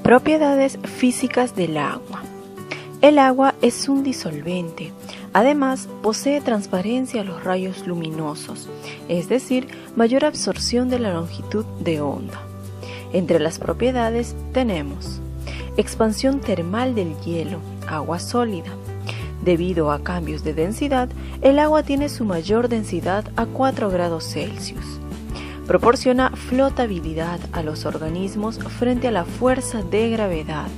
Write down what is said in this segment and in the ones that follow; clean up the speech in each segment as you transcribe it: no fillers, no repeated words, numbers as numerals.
Propiedades físicas del agua. El agua es un disolvente. Además, posee transparencia a los rayos luminosos, es decir, mayor absorción de la longitud de onda. Entre las propiedades tenemos expansión termal del hielo, agua sólida. Debido a cambios de densidad, el agua tiene su mayor densidad a 4 grados Celsius. Proporciona flotabilidad a los organismos frente a la fuerza de gravedad.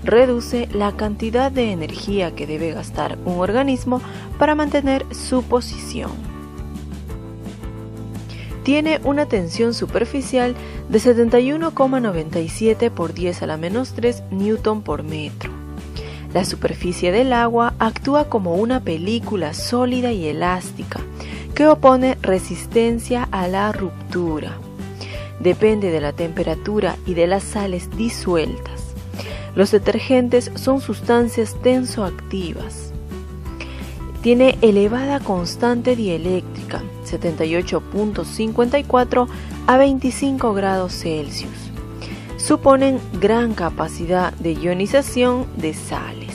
Reduce la cantidad de energía que debe gastar un organismo para mantener su posición. Tiene una tensión superficial de 71,97 por 10 a la menos 3 newton por metro. La superficie del agua actúa como una película sólida y elástica que opone resistencia a la ruptura. Depende de la temperatura y de las sales disueltas. Los detergentes son sustancias tensoactivas. Tiene elevada constante dieléctrica, 78.54 a 25 grados Celsius. Suponen gran capacidad de ionización de sales.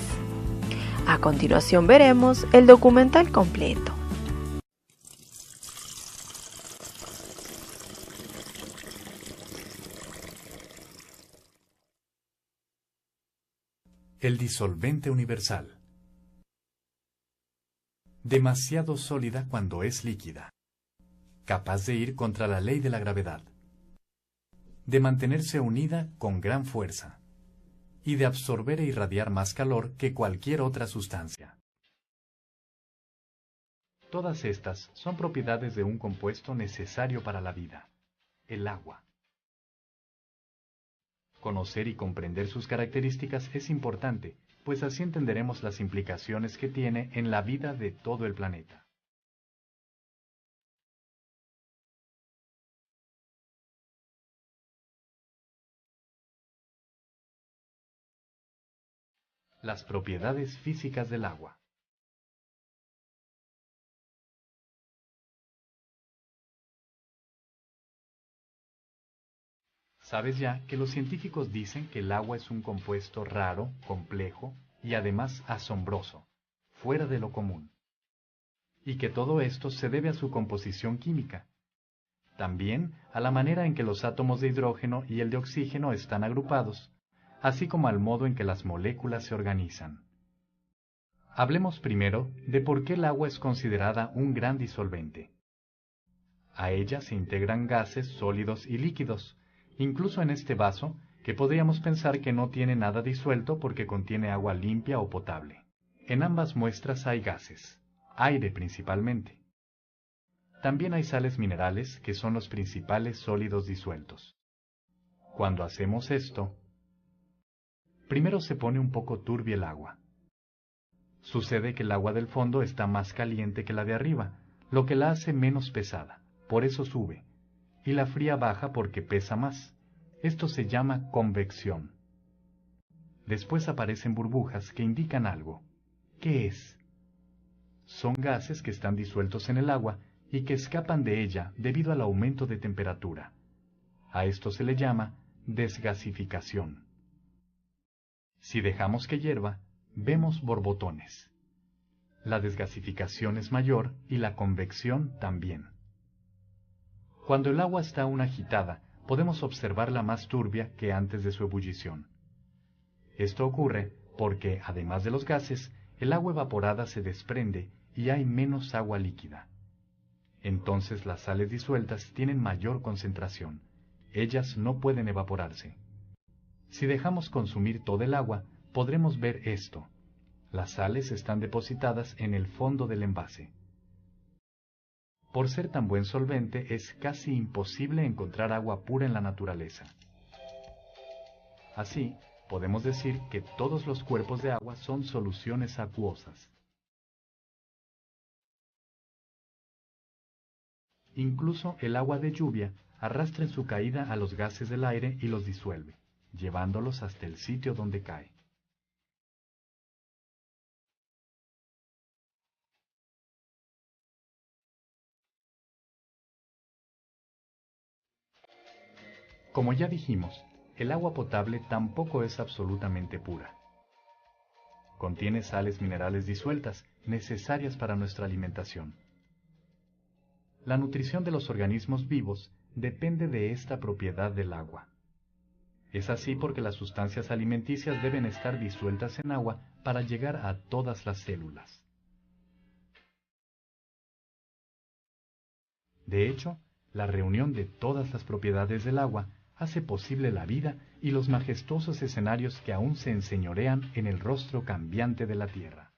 A continuación veremos el documental completo. El disolvente universal. Demasiado sólida cuando es líquida. Capaz de ir contra la ley de la gravedad. De mantenerse unida con gran fuerza. Y de absorber e irradiar más calor que cualquier otra sustancia. Todas estas son propiedades de un compuesto necesario para la vida, el agua. Conocer y comprender sus características es importante, pues así entenderemos las implicaciones que tiene en la vida de todo el planeta. Las propiedades físicas del agua. Sabes ya que los científicos dicen que el agua es un compuesto raro, complejo y además asombroso, fuera de lo común. Y que todo esto se debe a su composición química. También a la manera en que los átomos de hidrógeno y el de oxígeno están agrupados, así como al modo en que las moléculas se organizan. Hablemos primero de por qué el agua es considerada un gran disolvente. A ella se integran gases sólidos y líquidos, incluso en este vaso, que podríamos pensar que no tiene nada disuelto porque contiene agua limpia o potable. En ambas muestras hay gases, aire principalmente. También hay sales minerales, que son los principales sólidos disueltos. Cuando hacemos esto, primero se pone un poco turbia el agua. Sucede que el agua del fondo está más caliente que la de arriba, lo que la hace menos pesada, por eso sube, y la fría baja porque pesa más. Esto se llama convección. Después aparecen burbujas que indican algo. ¿Qué es? Son gases que están disueltos en el agua y que escapan de ella debido al aumento de temperatura. A esto se le llama desgasificación. Si dejamos que hierva, vemos borbotones. La desgasificación es mayor y la convección también. Cuando el agua está aún agitada, podemos observarla más turbia que antes de su ebullición. Esto ocurre porque, además de los gases, el agua evaporada se desprende y hay menos agua líquida. Entonces las sales disueltas tienen mayor concentración. Ellas no pueden evaporarse. Si dejamos consumir todo el agua, podremos ver esto. Las sales están depositadas en el fondo del envase. Por ser tan buen solvente, es casi imposible encontrar agua pura en la naturaleza. Así, podemos decir que todos los cuerpos de agua son soluciones acuosas. Incluso el agua de lluvia arrastra en su caída a los gases del aire y los disuelve, llevándolos hasta el sitio donde cae. Como ya dijimos, el agua potable tampoco es absolutamente pura. Contiene sales minerales disueltas, necesarias para nuestra alimentación. La nutrición de los organismos vivos depende de esta propiedad del agua. Es así porque las sustancias alimenticias deben estar disueltas en agua para llegar a todas las células. De hecho, la reunión de todas las propiedades del agua hace posible la vida y los majestuosos escenarios que aún se enseñorean en el rostro cambiante de la tierra.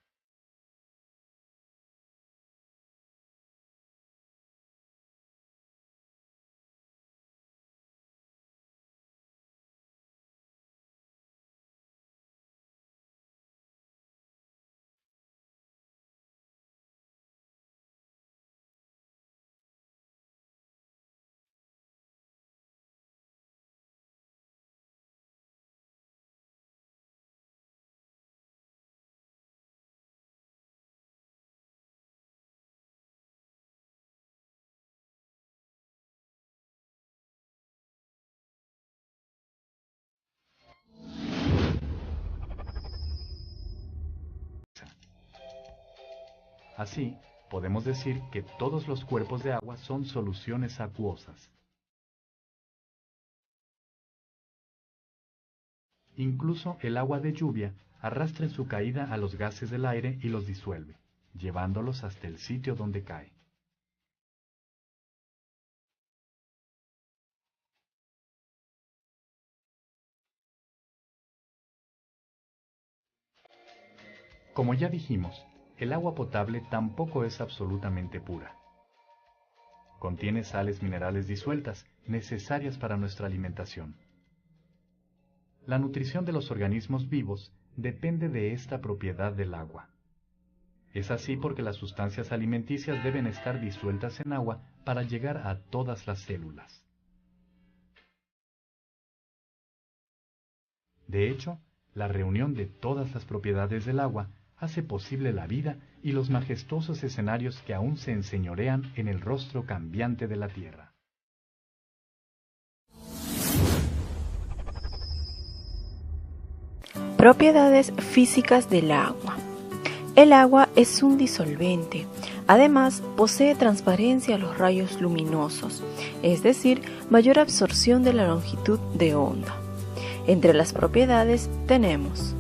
Así, podemos decir que todos los cuerpos de agua son soluciones acuosas. Incluso el agua de lluvia arrastra en su caída a los gases del aire y los disuelve, llevándolos hasta el sitio donde cae. Como ya dijimos, el agua potable tampoco es absolutamente pura. Contiene sales minerales disueltas, necesarias para nuestra alimentación. La nutrición de los organismos vivos depende de esta propiedad del agua. Es así porque las sustancias alimenticias deben estar disueltas en agua para llegar a todas las células. De hecho, la reunión de todas las propiedades del agua hace posible la vida y los majestuosos escenarios que aún se enseñorean en el rostro cambiante de la tierra. Propiedades físicas del agua. El agua es un disolvente. Además, posee transparencia a los rayos luminosos, es decir, mayor absorción de la longitud de onda. Entre las propiedades tenemos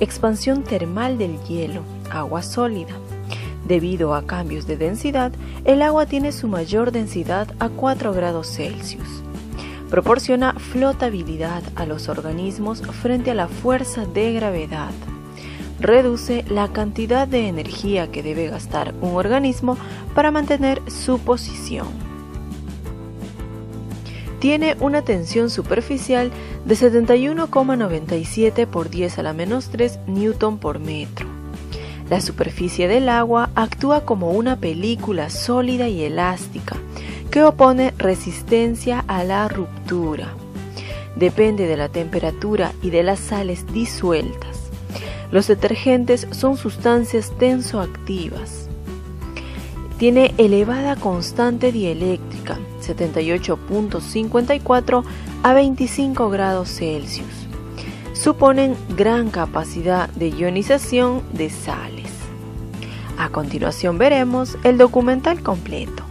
expansión termal del hielo, agua sólida. Debido a cambios de densidad, el agua tiene su mayor densidad a 4 grados Celsius. Proporciona flotabilidad a los organismos frente a la fuerza de gravedad. Reduce la cantidad de energía que debe gastar un organismo para mantener su posición. Tiene una tensión superficial de 71,97 por 10 a la menos 3 newton por metro. La superficie del agua actúa como una película sólida y elástica que opone resistencia a la ruptura. Depende de la temperatura y de las sales disueltas. Los detergentes son sustancias tensoactivas. Tiene elevada constante dieléctrica, 78.54 a 25 grados Celsius. Suponen gran capacidad de ionización de sales. A continuación veremos el documental completo.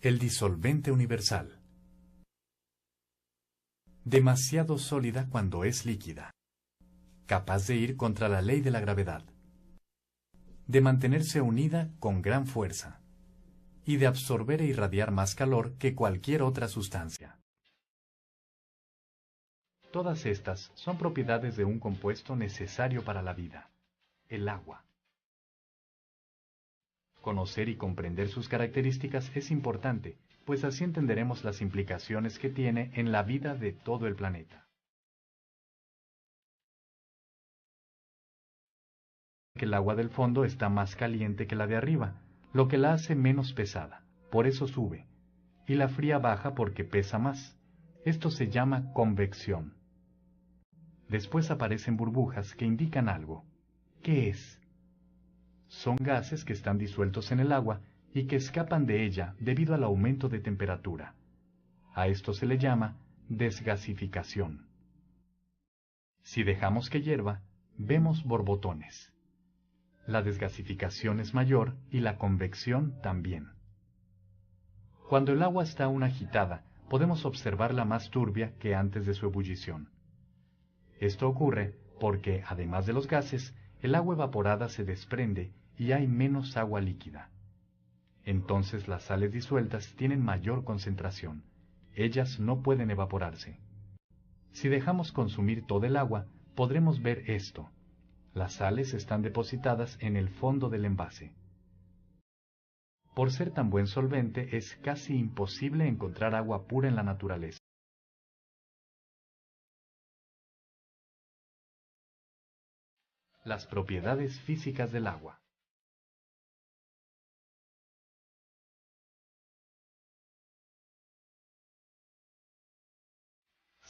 El disolvente universal. Demasiado sólida cuando es líquida. Capaz de ir contra la ley de la gravedad. De mantenerse unida con gran fuerza. Y de absorber e irradiar más calor que cualquier otra sustancia. Todas estas son propiedades de un compuesto necesario para la vida, el agua. Conocer y comprender sus características es importante, pues así entenderemos las implicaciones que tiene en la vida de todo el planeta. El agua del fondo está más caliente que la de arriba, lo que la hace menos pesada, por eso sube, y la fría baja porque pesa más. Esto se llama convección. Después aparecen burbujas que indican algo. ¿Qué es? Son gases que están disueltos en el agua y que escapan de ella debido al aumento de temperatura. A esto se le llama desgasificación. Si dejamos que hierva, vemos borbotones. La desgasificación es mayor y la convección también. Cuando el agua está aún agitada, podemos observarla más turbia que antes de su ebullición. Esto ocurre porque, además de los gases, el agua evaporada se desprende y hay menos agua líquida. Entonces las sales disueltas tienen mayor concentración. Ellas no pueden evaporarse. Si dejamos consumir todo el agua, podremos ver esto. Las sales están depositadas en el fondo del envase. Por ser tan buen solvente, es casi imposible encontrar agua pura en la naturaleza. Las propiedades físicas del agua.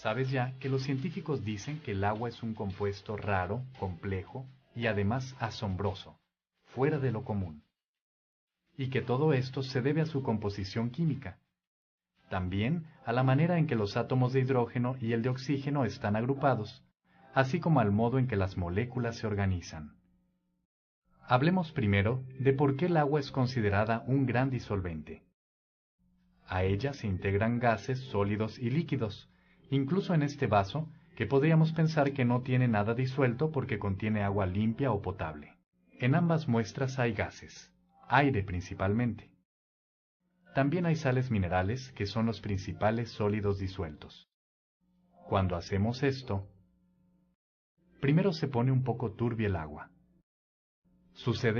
Sabes ya que los científicos dicen que el agua es un compuesto raro, complejo y además asombroso, fuera de lo común. Y que todo esto se debe a su composición química. También a la manera en que los átomos de hidrógeno y el de oxígeno están agrupados, así como al modo en que las moléculas se organizan. Hablemos primero de por qué el agua es considerada un gran disolvente. A ella se integran gases sólidos y líquidos, incluso en este vaso, que podríamos pensar que no tiene nada disuelto porque contiene agua limpia o potable. En ambas muestras hay gases, aire principalmente. También hay sales minerales, que son los principales sólidos disueltos. Cuando hacemos esto, primero se pone un poco turbia el agua. Sucede